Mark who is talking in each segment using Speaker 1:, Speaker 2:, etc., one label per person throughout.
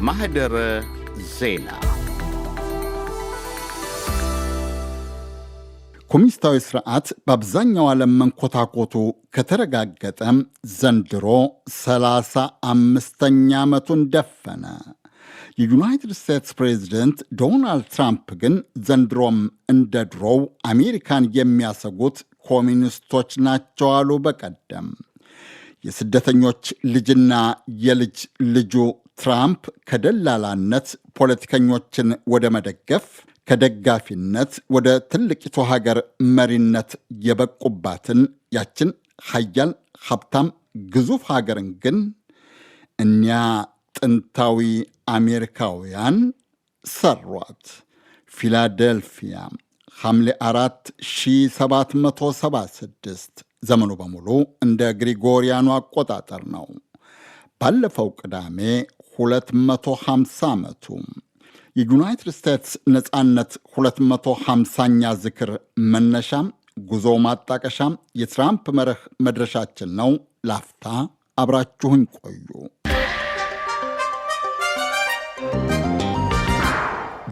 Speaker 1: ማህደረ ዜና ኮሚኒስታዊ ስርዓት በአብዛኛው ዓለም መንኮታኮቱ ከተረጋገጠ ዘንድሮ 35ኛ ዓመቱን ደፈነ። የዩናይትድ ስቴትስ ፕሬዚደንት ዶናልድ ትራምፕ ግን ዘንድሮም እንደ ድሮው አሜሪካን የሚያሰጉት ኮሚኒስቶች ናቸው አሉ። በቀደም የስደተኞች ልጅና የልጅ ልጁ ትራምፕ ከደላላነት ፖለቲከኞችን ወደ መደገፍ ከደጋፊነት ወደ ትልቂቱ ሀገር መሪነት የበቁባትን ያችን ሀያል ሀብታም ግዙፍ ሀገርን ግን እኒያ ጥንታዊ አሜሪካውያን ሰሯት። ፊላዴልፊያ ሐምሌ 4 1776 ዘመኑ በሙሉ እንደ ግሪጎሪያኑ አቆጣጠር ነው። ባለፈው ቅዳሜ 250 ዓመቱ የዩናይትድ ስቴትስ ነፃነት 250ኛ ዝክር መነሻም ጉዞ ማጣቀሻም የትራምፕ መርህ መድረሻችን ነው። ላፍታ አብራችሁኝ ቆዩ።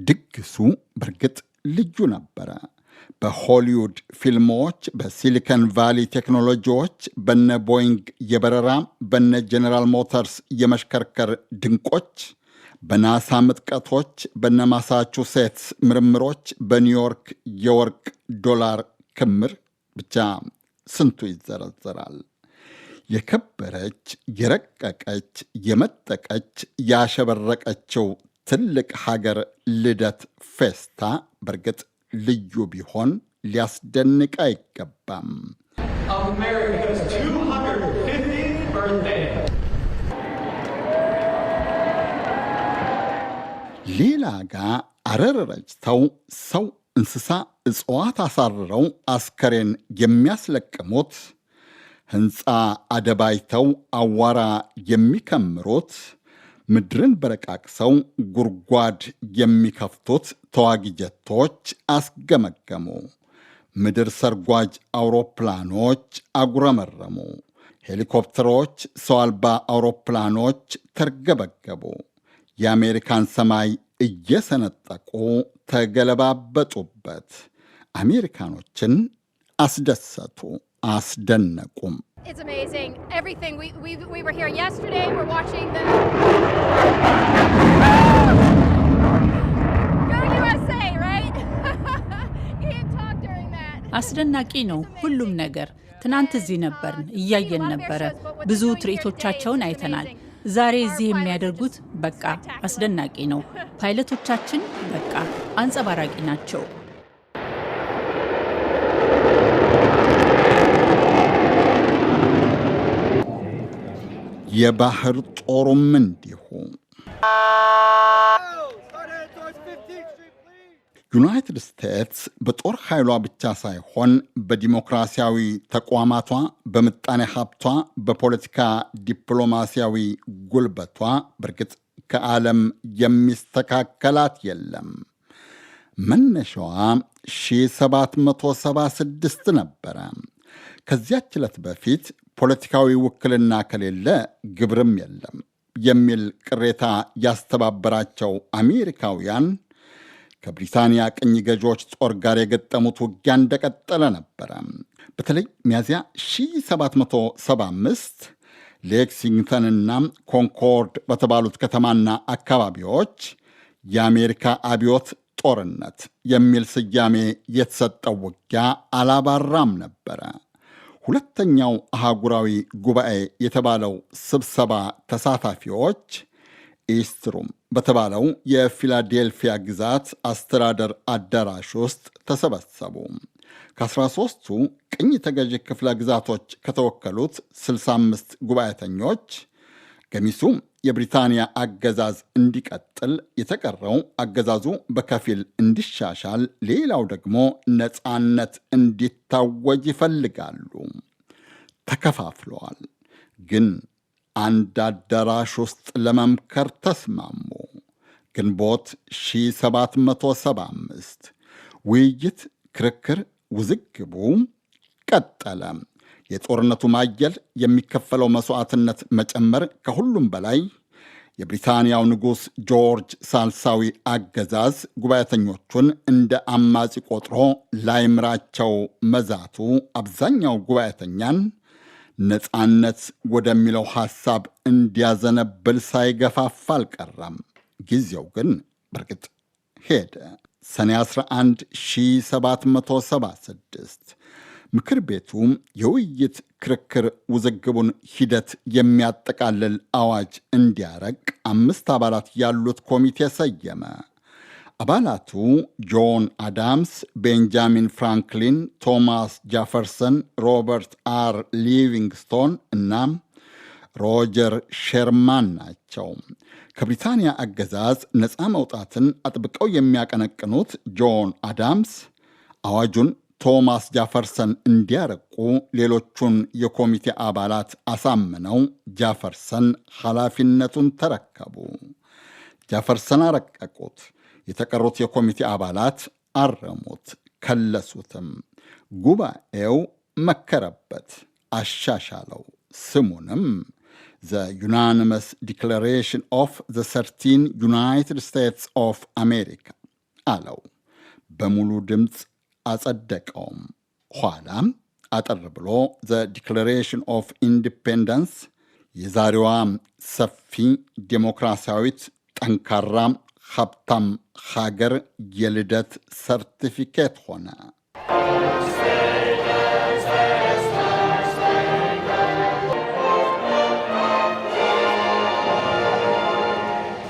Speaker 1: ድግሱ በእርግጥ ልዩ ነበረ። በሆሊውድ ፊልሞች፣ በሲሊከን ቫሊ ቴክኖሎጂዎች፣ በነ ቦይንግ የበረራ በነ ጄኔራል ሞተርስ የመሽከርከር ድንቆች፣ በናሳ ምጥቀቶች፣ በነ ማሳቹሴትስ ምርምሮች፣ በኒውዮርክ የወርቅ ዶላር ክምር ብቻ ስንቱ ይዘረዘራል። የከበረች የረቀቀች የመጠቀች ያሸበረቀችው ትልቅ ሀገር ልደት ፌስታ በእርግጥ ልዩ ቢሆን ሊያስደንቅ አይገባም። ሌላ ጋ አረር ረጭተው ሰው፣ እንስሳ፣ እጽዋት አሳርረው አስከሬን የሚያስለቅሙት፣ ሕንፃ አደባይተው አዋራ የሚከምሩት፣ ምድርን በረቃቅሰው ጉድጓድ የሚከፍቱት ተዋጊ ጀቶች አስገመገሙ። ምድር ሰርጓጅ አውሮፕላኖች አጉረመረሙ። ሄሊኮፕተሮች፣ ሰው አልባ አውሮፕላኖች ተርገበገቡ። የአሜሪካን ሰማይ እየሰነጠቁ ተገለባበጡበት። አሜሪካኖችን አስደሰቱ፣ አስደነቁም።
Speaker 2: It's amazing. Everything. We were here yesterday. We're watching the Go USA, right? You didn't talk during that.
Speaker 3: አስደናቂ ነው ሁሉም ነገር። ትናንት እዚህ ነበርን፣ እያየን ነበረ። ብዙ ትርኢቶቻቸውን አይተናል። ዛሬ እዚህ የሚያደርጉት በቃ አስደናቂ ነው። ፓይለቶቻችን በቃ አንጸባራቂ ናቸው።
Speaker 1: የባህር ጦሩም እንዲሁ። ዩናይትድ ስቴትስ በጦር ኃይሏ ብቻ ሳይሆን በዲሞክራሲያዊ ተቋማቷ፣ በምጣኔ ሀብቷ፣ በፖለቲካ ዲፕሎማሲያዊ ጉልበቷ በእርግጥ ከዓለም የሚስተካከላት የለም። መነሻዋ 1776 ነበረ። ከዚያች ዕለት በፊት ፖለቲካዊ ውክልና ከሌለ ግብርም የለም የሚል ቅሬታ ያስተባበራቸው አሜሪካውያን ከብሪታንያ ቅኝ ገዢዎች ጦር ጋር የገጠሙት ውጊያ እንደቀጠለ ነበረ። በተለይ ሚያዝያ 1775 ሌክሲንግተንና ኮንኮርድ በተባሉት ከተማና አካባቢዎች የአሜሪካ አብዮት ጦርነት የሚል ስያሜ የተሰጠው ውጊያ አላባራም ነበረ። ሁለተኛው አህጉራዊ ጉባኤ የተባለው ስብሰባ ተሳታፊዎች ኢስትሩም በተባለው የፊላዴልፊያ ግዛት አስተዳደር አዳራሽ ውስጥ ተሰበሰቡ። ከ13ቱ ቅኝ ተገዢ ክፍለ ግዛቶች ከተወከሉት 65 ጉባኤተኞች ገሚሱ የብሪታንያ አገዛዝ እንዲቀጥል፣ የተቀረው አገዛዙ በከፊል እንዲሻሻል፣ ሌላው ደግሞ ነፃነት እንዲታወጅ ይፈልጋሉ። ተከፋፍለዋል። ግን አንድ አዳራሽ ውስጥ ለመምከር ተስማሙ። ግንቦት 1775 ውይይት፣ ክርክር፣ ውዝግቡ ቀጠለ። የጦርነቱ ማየል፣ የሚከፈለው መስዋዕትነት መጨመር፣ ከሁሉም በላይ የብሪታንያው ንጉሥ ጆርጅ ሳልሳዊ አገዛዝ ጉባኤተኞቹን እንደ አማጺ ቆጥሮ ላይምራቸው መዛቱ አብዛኛው ጉባኤተኛን ነፃነት ወደሚለው ሐሳብ እንዲያዘነብል ሳይገፋፋ አልቀረም። ጊዜው ግን በርግጥ ሄደ። ሰኔ 11 1776 ምክር ቤቱ የውይይት ክርክር ውዝግቡን ሂደት የሚያጠቃልል አዋጅ እንዲያረቅ 5 አባላት ያሉት ኮሚቴ ሰየመ። አባላቱ ጆን አዳምስ፣ ቤንጃሚን ፍራንክሊን፣ ቶማስ ጃፈርሰን፣ ሮበርት አር ሊቪንግስቶን እና ሮጀር ሼርማን ናቸው። ከብሪታንያ አገዛዝ ነፃ መውጣትን አጥብቀው የሚያቀነቅኑት ጆን አዳምስ አዋጁን ቶማስ ጃፈርሰን እንዲያረቁ ሌሎቹን የኮሚቴ አባላት አሳምነው ጃፈርሰን ኃላፊነቱን ተረከቡ። ጃፈርሰን አረቀቁት። የተቀሩት የኮሚቴ አባላት አረሙት፣ ከለሱትም። ጉባኤው መከረበት፣ አሻሻለው። ስሙንም ዘ ዩናኒመስ ዲክላሬሽን ኦፍ ዘ 13 ዩናይትድ ስቴትስ ኦፍ አሜሪካ አለው። በሙሉ ድምፅ አጸደቀውም። ኋላም አጠር ብሎ ዘ ዲክላሬሽን ኦፍ ኢንዲፔንደንስ የዛሬዋ ሰፊ ዴሞክራሲያዊት ጠንካራ ሀብታም ሀገር የልደት ሰርቲፊኬት ሆነ።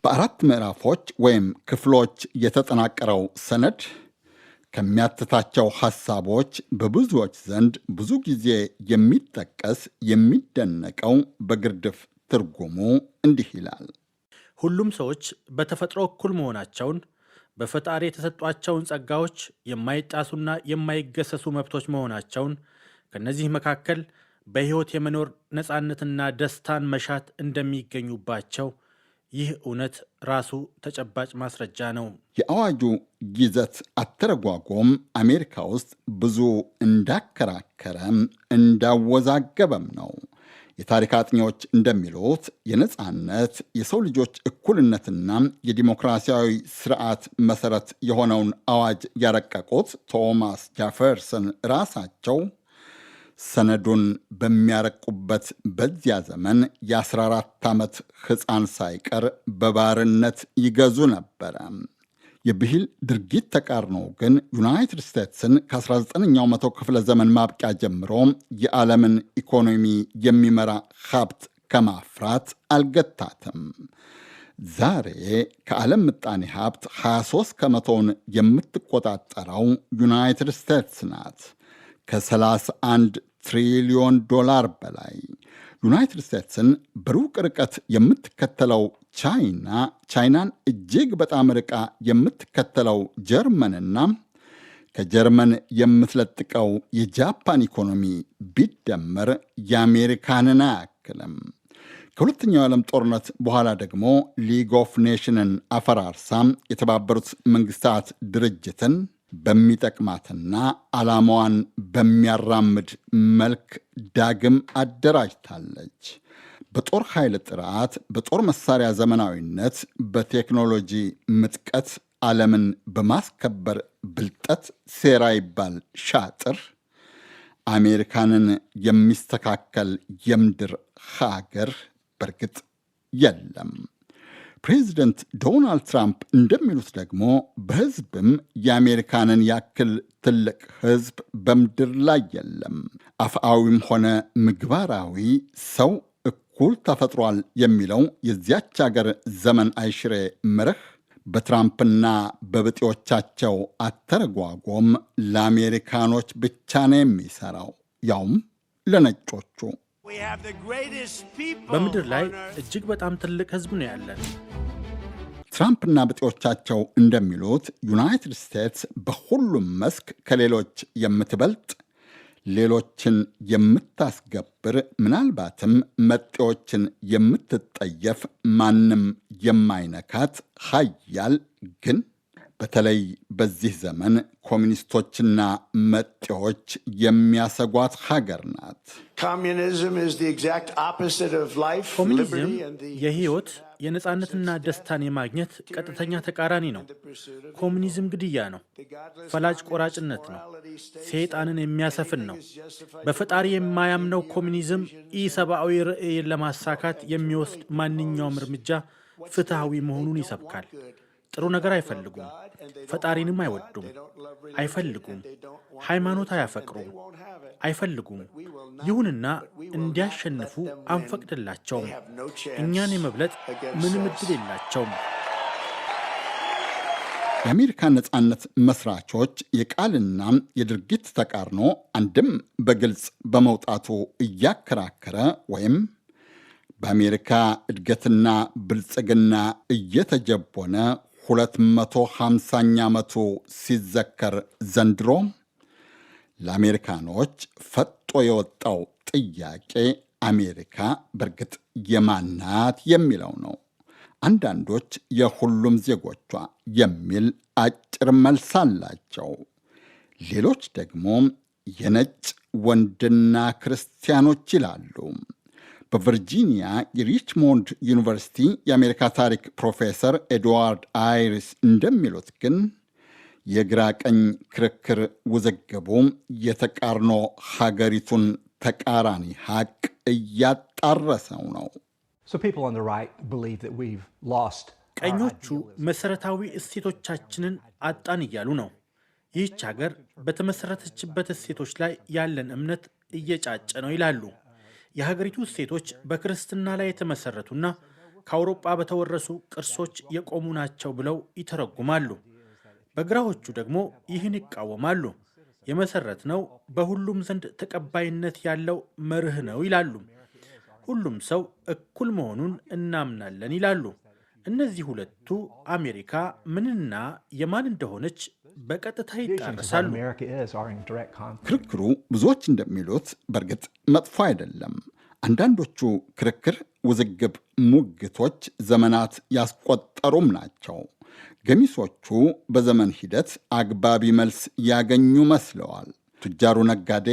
Speaker 1: በአራት ምዕራፎች ወይም ክፍሎች የተጠናቀረው ሰነድ ከሚያትታቸው ሐሳቦች በብዙዎች ዘንድ ብዙ ጊዜ የሚጠቀስ የሚደነቀው በግርድፍ ትርጉሙ እንዲህ ይላል።
Speaker 4: ሁሉም ሰዎች በተፈጥሮ እኩል መሆናቸውን፣ በፈጣሪ የተሰጧቸውን ጸጋዎች የማይጣሱና የማይገሰሱ መብቶች መሆናቸውን፣ ከነዚህ መካከል በሕይወት የመኖር ነፃነትና ደስታን መሻት እንደሚገኙባቸው ይህ እውነት ራሱ ተጨባጭ ማስረጃ ነው።
Speaker 1: የአዋጁ ይዘት አተረጓጎም አሜሪካ ውስጥ ብዙ እንዳከራከረም እንዳወዛገበም ነው። የታሪክ አጥኚዎች እንደሚሉት የነፃነት የሰው ልጆች እኩልነትና የዲሞክራሲያዊ ስርዓት መሰረት የሆነውን አዋጅ ያረቀቁት ቶማስ ጃፈርሰን ራሳቸው ሰነዱን በሚያረቁበት በዚያ ዘመን የ14 ዓመት ሕፃን ሳይቀር በባርነት ይገዙ ነበረ። የብሂል ድርጊት ተቃርኖ ግን ዩናይትድ ስቴትስን ከ19ኛው መቶ ክፍለ ዘመን ማብቂያ ጀምሮ የዓለምን ኢኮኖሚ የሚመራ ሀብት ከማፍራት አልገታትም። ዛሬ ከዓለም ምጣኔ ሀብት 23 ከመቶውን የምትቆጣጠረው ዩናይትድ ስቴትስ ናት። ከ31 ትሪሊዮን ዶላር በላይ። ዩናይትድ ስቴትስን በሩቅ ርቀት የምትከተለው ቻይናን እጅግ በጣም ርቃ የምትከተለው ጀርመንና ከጀርመን የምትለጥቀው የጃፓን ኢኮኖሚ ቢደመር የአሜሪካንን አያክልም። ከሁለተኛው የዓለም ጦርነት በኋላ ደግሞ ሊግ ኦፍ ኔሽንን አፈራርሳም የተባበሩት መንግስታት ድርጅትን በሚጠቅማትና ዓላማዋን በሚያራምድ መልክ ዳግም አደራጅታለች። በጦር ኃይል ጥራት፣ በጦር መሳሪያ ዘመናዊነት፣ በቴክኖሎጂ ምጥቀት፣ ዓለምን በማስከበር ብልጠት፣ ሴራ ይባል ሻጥር አሜሪካንን የሚስተካከል የምድር ሀገር በርግጥ የለም። ፕሬዚደንት ዶናልድ ትራምፕ እንደሚሉት ደግሞ በሕዝብም የአሜሪካንን ያክል ትልቅ ሕዝብ በምድር ላይ የለም። አፍአዊም ሆነ ምግባራዊ ሰው እኩል ተፈጥሯል የሚለው የዚያች አገር ዘመን አይሽሬ መርህ በትራምፕና በብጤዎቻቸው አተረጓጎም ለአሜሪካኖች ብቻ ነው የሚሠራው፣ ያውም ለነጮቹ።
Speaker 4: በምድር ላይ እጅግ በጣም ትልቅ ሕዝብ ነው ያለን።
Speaker 1: ትራምፕና ብጤዎቻቸው እንደሚሉት ዩናይትድ ስቴትስ በሁሉም መስክ ከሌሎች የምትበልጥ፣ ሌሎችን የምታስገብር፣ ምናልባትም መጤዎችን የምትጠየፍ፣ ማንም የማይነካት ሀያል ግን በተለይ በዚህ ዘመን ኮሚኒስቶችና መጤዎች የሚያሰጓት ሀገር ናት።
Speaker 4: ኮሚኒዝም የህይወት የነፃነትና ደስታን የማግኘት ቀጥተኛ ተቃራኒ ነው። ኮሚኒዝም ግድያ ነው፣ ፈላጭ ቆራጭነት ነው፣ ሰይጣንን የሚያሰፍን ነው። በፈጣሪ የማያምነው ኮሚኒዝም ኢሰብአዊ ርዕይን ለማሳካት የሚወስድ ማንኛውም እርምጃ ፍትሐዊ መሆኑን ይሰብካል። ጥሩ ነገር አይፈልጉም፣ ፈጣሪንም አይወዱም፣ አይፈልጉም፣ ሃይማኖት አያፈቅሩም፣ አይፈልጉም። ይሁንና እንዲያሸንፉ አንፈቅድላቸውም። እኛን የመብለጥ ምንም ዕድል የላቸውም።
Speaker 1: የአሜሪካ ነጻነት መስራቾች የቃልና የድርጊት ተቃርኖ አንድም በግልጽ በመውጣቱ እያከራከረ ወይም በአሜሪካ እድገትና ብልጽግና እየተጀቦነ 250ኛ ዓመቱ ሲዘከር ዘንድሮ ለአሜሪካኖች ፈጦ የወጣው ጥያቄ አሜሪካ በእርግጥ የማናት የሚለው ነው። አንዳንዶች የሁሉም ዜጎቿ የሚል አጭር መልስ አላቸው። ሌሎች ደግሞ የነጭ ወንድና ክርስቲያኖች ይላሉ። በቨርጂኒያ የሪችሞንድ ዩኒቨርሲቲ የአሜሪካ ታሪክ ፕሮፌሰር ኤድዋርድ አይሪስ እንደሚሉት ግን የግራ ቀኝ ክርክር ውዝግቡ የተቃርኖ ሀገሪቱን ተቃራኒ ሀቅ እያጣረሰው ነው።
Speaker 4: ቀኞቹ መሰረታዊ እሴቶቻችንን አጣን እያሉ ነው። ይህች ሀገር በተመሰረተችበት እሴቶች ላይ ያለን እምነት እየጫጨ ነው ይላሉ። የሀገሪቱ እሴቶች በክርስትና ላይ የተመሰረቱና ከአውሮጳ በተወረሱ ቅርሶች የቆሙ ናቸው ብለው ይተረጉማሉ። በግራዎቹ ደግሞ ይህን ይቃወማሉ። የመሰረትነው በሁሉም ዘንድ ተቀባይነት ያለው መርህ ነው ይላሉ። ሁሉም ሰው እኩል መሆኑን እናምናለን ይላሉ። እነዚህ ሁለቱ አሜሪካ ምንና የማን እንደሆነች በቀጥታ ይጣረሳሉ።
Speaker 1: ክርክሩ ብዙዎች እንደሚሉት በእርግጥ መጥፎ አይደለም። አንዳንዶቹ ክርክር፣ ውዝግብ፣ ሙግቶች ዘመናት ያስቆጠሩም ናቸው። ገሚሶቹ በዘመን ሂደት አግባቢ መልስ ያገኙ መስለዋል። ቱጃሩ ነጋዴ፣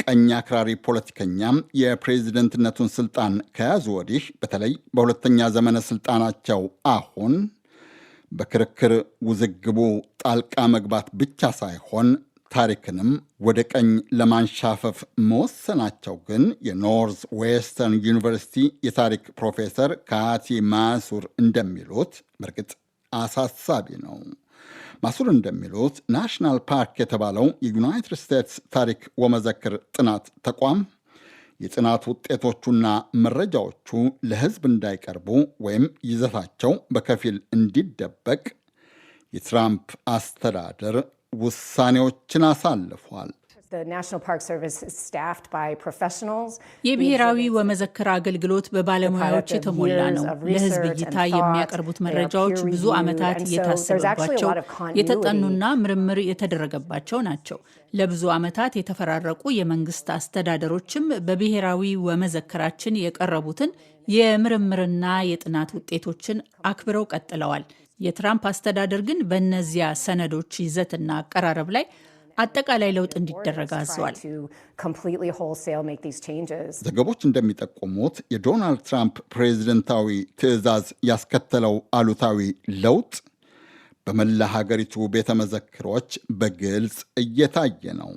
Speaker 1: ቀኝ አክራሪ ፖለቲከኛም የፕሬዝደንትነቱን ስልጣን ከያዙ ወዲህ በተለይ በሁለተኛ ዘመነ ስልጣናቸው አሁን በክርክር ውዝግቡ ጣልቃ መግባት ብቻ ሳይሆን ታሪክንም ወደ ቀኝ ለማንሻፈፍ መወሰናቸው ግን የኖርዝ ዌስተርን ዩኒቨርሲቲ የታሪክ ፕሮፌሰር ካቲ ማሱር እንደሚሉት በእርግጥ አሳሳቢ ነው። ማሱር እንደሚሉት ናሽናል ፓርክ የተባለው የዩናይትድ ስቴትስ ታሪክ ወመዘክር ጥናት ተቋም የጥናት ውጤቶቹና መረጃዎቹ ለሕዝብ እንዳይቀርቡ ወይም ይዘታቸው በከፊል እንዲደበቅ የትራምፕ አስተዳደር ውሳኔዎችን አሳልፏል።
Speaker 3: የብሔራዊ ወመዘክር አገልግሎት በባለሙያዎች የተሞላ ነው። ለሕዝብ እይታ የሚያቀርቡት መረጃዎች ብዙ ዓመታት የታሰበባቸው የተጠኑና ምርምር የተደረገባቸው ናቸው። ለብዙ ዓመታት የተፈራረቁ የመንግስት አስተዳደሮችም በብሔራዊ ወመዘክራችን የቀረቡትን የምርምርና የጥናት ውጤቶችን አክብረው ቀጥለዋል። የትራምፕ አስተዳደር ግን በእነዚያ ሰነዶች ይዘትና አቀራረብ ላይ አጠቃላይ ለውጥ እንዲደረግ አዘዋል።
Speaker 1: ዘገቦች እንደሚጠቁሙት የዶናልድ ትራምፕ ፕሬዝደንታዊ ትዕዛዝ ያስከተለው አሉታዊ ለውጥ በመላ ሀገሪቱ ቤተ መዘክሮች በግልጽ እየታየ ነው።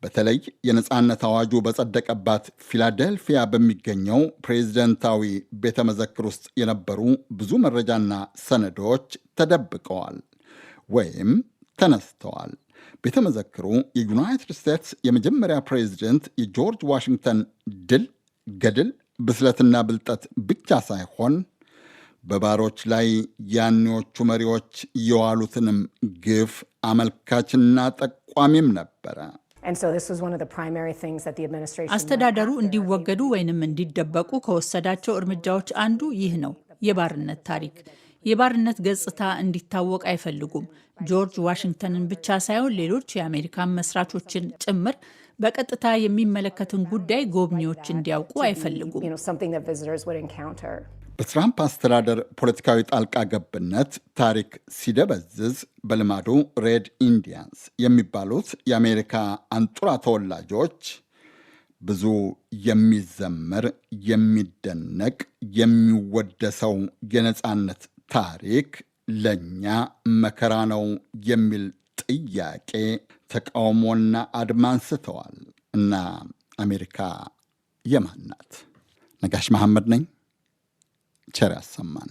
Speaker 1: በተለይ የነፃነት አዋጁ በጸደቀባት ፊላደልፊያ በሚገኘው ፕሬዝደንታዊ ቤተ መዘክር ውስጥ የነበሩ ብዙ መረጃና ሰነዶች ተደብቀዋል ወይም ተነስተዋል። ቤተ መዘክሩ የዩናይትድ ስቴትስ የመጀመሪያ ፕሬዝደንት የጆርጅ ዋሽንግተን ድል፣ ገድል፣ ብስለትና ብልጠት ብቻ ሳይሆን በባሮች ላይ ያኔዎቹ መሪዎች የዋሉትንም ግፍ አመልካችና ጠቋሚም ነበረ።
Speaker 3: አስተዳደሩ እንዲወገዱ ወይንም እንዲደበቁ ከወሰዳቸው እርምጃዎች አንዱ ይህ ነው። የባርነት ታሪክ፣ የባርነት ገጽታ እንዲታወቅ አይፈልጉም። ጆርጅ ዋሽንግተንን ብቻ ሳይሆን ሌሎች የአሜሪካን መስራቾችን ጭምር በቀጥታ የሚመለከትን ጉዳይ ጎብኚዎች እንዲያውቁ አይፈልጉም።
Speaker 1: በትራምፕ አስተዳደር ፖለቲካዊ ጣልቃ ገብነት ታሪክ ሲደበዝዝ በልማዱ ሬድ ኢንዲያንስ የሚባሉት የአሜሪካ አንጡራ ተወላጆች ብዙ የሚዘመር የሚደነቅ የሚወደሰው የነፃነት ታሪክ ለእኛ መከራ ነው የሚል ጥያቄ፣ ተቃውሞና አድማ አንስተዋል። እና አሜሪካ የማን ናት? ነጋሽ መሐመድ ነኝ። ቸር ያሰማን።